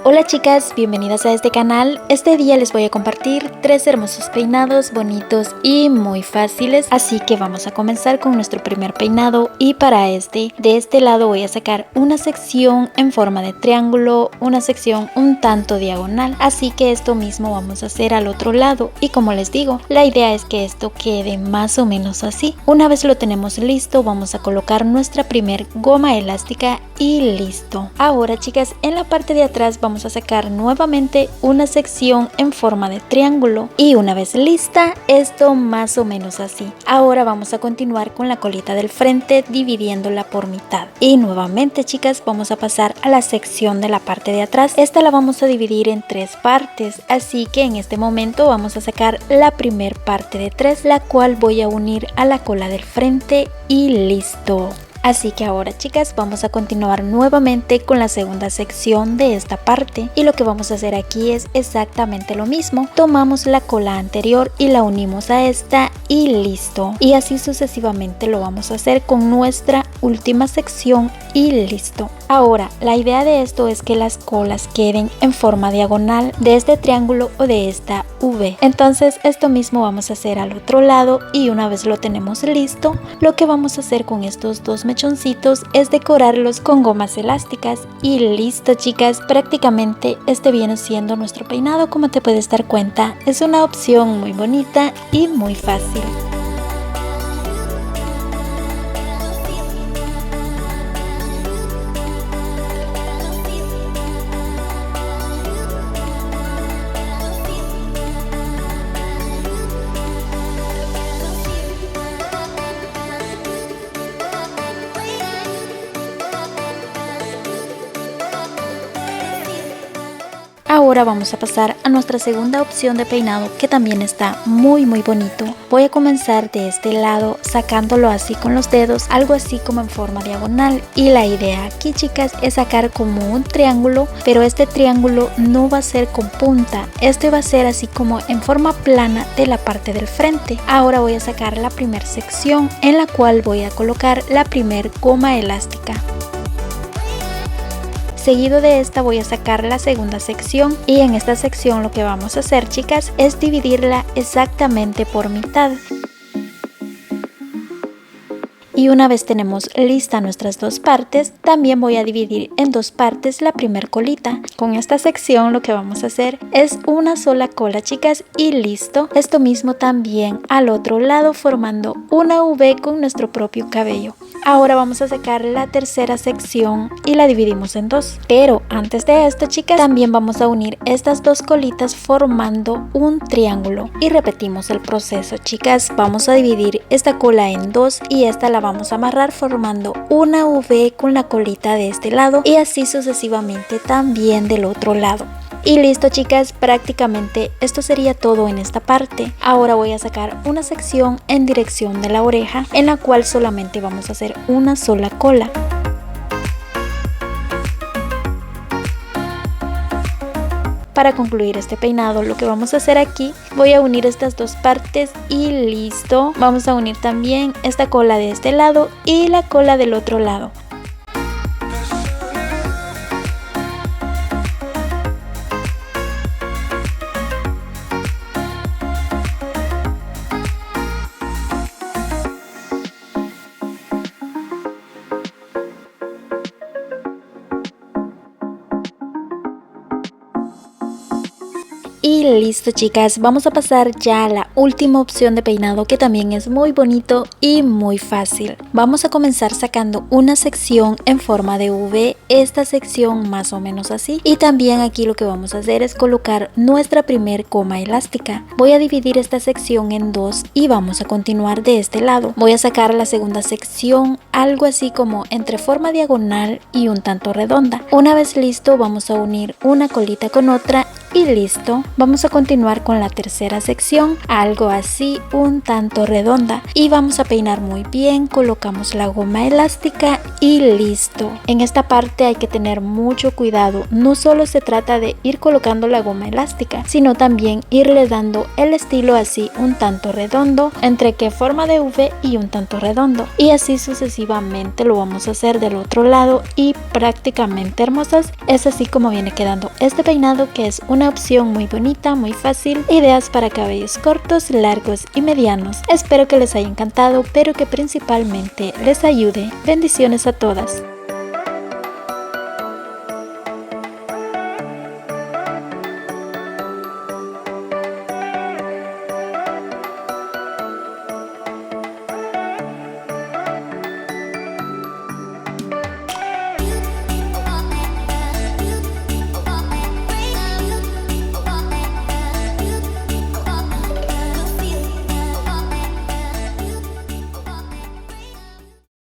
Hola chicas, bienvenidas a este canal. Este día les voy a compartir 3 hermosos peinados bonitos y muy fáciles, así que vamos a comenzar con nuestro primer peinado. Y para de este lado voy a sacar una sección en forma de triángulo, una sección un tanto diagonal, así que esto mismo vamos a hacer al otro lado. Y como les digo, la idea es que esto quede más o menos así. Una vez lo tenemos listo, vamos a colocar nuestra primer goma elástica y listo. Ahora chicas, en la parte de atrás vamos a sacar nuevamente una sección en forma de triángulo y una vez lista, esto más o menos así. Ahora vamos a continuar con la colita del frente dividiéndola por mitad y nuevamente chicas vamos a pasar a la sección de la parte de atrás. Esta la vamos a dividir en 3 partes, así que en este momento vamos a sacar la primer parte de 3, la cual voy a unir a la cola del frente y listo. Así que ahora chicas vamos a continuar nuevamente con la segunda sección de esta parte y lo que vamos a hacer aquí es exactamente lo mismo. Tomamos la cola anterior y la unimos a esta y listo. Y así sucesivamente lo vamos a hacer con nuestra última sección y listo. Ahora la idea de esto es que las colas queden en forma diagonal de este triángulo o de esta V. Entonces esto mismo vamos a hacer al otro lado y una vez lo tenemos listo, lo que vamos a hacer con estos dos mechoncitos es decorarlos con gomas elásticas y listo chicas. Prácticamente este viene siendo nuestro peinado. Como te puedes dar cuenta, es una opción muy bonita y muy fácil. Ahora vamos a pasar a nuestra segunda opción de peinado que también está muy bonito. Voy a comenzar de este lado sacándolo así con los dedos, algo así como en forma diagonal, y la idea aquí chicas es sacar como un triángulo, pero este triángulo no va a ser con punta, este va a ser así como en forma plana de la parte del frente. Ahora voy a sacar la primera sección en la cual voy a colocar la primer goma elástica. Seguido de esta voy a sacar la segunda sección y en esta sección lo que vamos a hacer chicas es dividirla exactamente por mitad. Y una vez tenemos lista nuestras dos partes, también voy a dividir en 2 partes la primer colita. Con esta sección lo que vamos a hacer es una sola cola chicas y listo. Esto mismo también al otro lado formando una V con nuestro propio cabello. Ahora vamos a sacar la tercera sección y la dividimos en 2. Pero antes de esto chicas, también vamos a unir estas 2 colitas formando un triángulo. Y repetimos el proceso chicas. Vamos a dividir esta cola en 2 y esta la vamos a amarrar formando una V con la colita de este lado y así sucesivamente también del otro lado. Y listo chicas, prácticamente esto sería todo en esta parte. Ahora voy a sacar una sección en dirección de la oreja en la cual solamente vamos a hacer una sola cola. Para concluir este peinado lo que vamos a hacer aquí, voy a unir estas 2 partes y listo. Vamos a unir también esta cola de este lado y la cola del otro lado. Y listo chicas, vamos a pasar ya a la última opción de peinado que también es muy bonito y muy fácil. Vamos a comenzar sacando una sección en forma de V, esta sección más o menos así. Y también aquí lo que vamos a hacer es colocar nuestra primer goma elástica. Voy a dividir esta sección en 2 y vamos a continuar de este lado. Voy a sacar la segunda sección, algo así como entre forma diagonal y un tanto redonda. Una vez listo vamos a unir una colita con otra y listo. Vamos a continuar con la tercera sección, algo así un tanto redonda y vamos a peinar muy bien. Colocamos la goma elástica y listo. En esta parte hay que tener mucho cuidado, no solo se trata de ir colocando la goma elástica, sino también irle dando el estilo así un tanto redondo, entre que forma de V y un tanto redondo, y así sucesivamente lo vamos a hacer del otro lado. Y prácticamente, hermosas, es así como viene quedando este peinado, que es una opción muy bonita, muy fácil, ideas para cabellos cortos, largos y medianos. Espero que les haya encantado, pero que principalmente les ayude. Bendiciones a todas.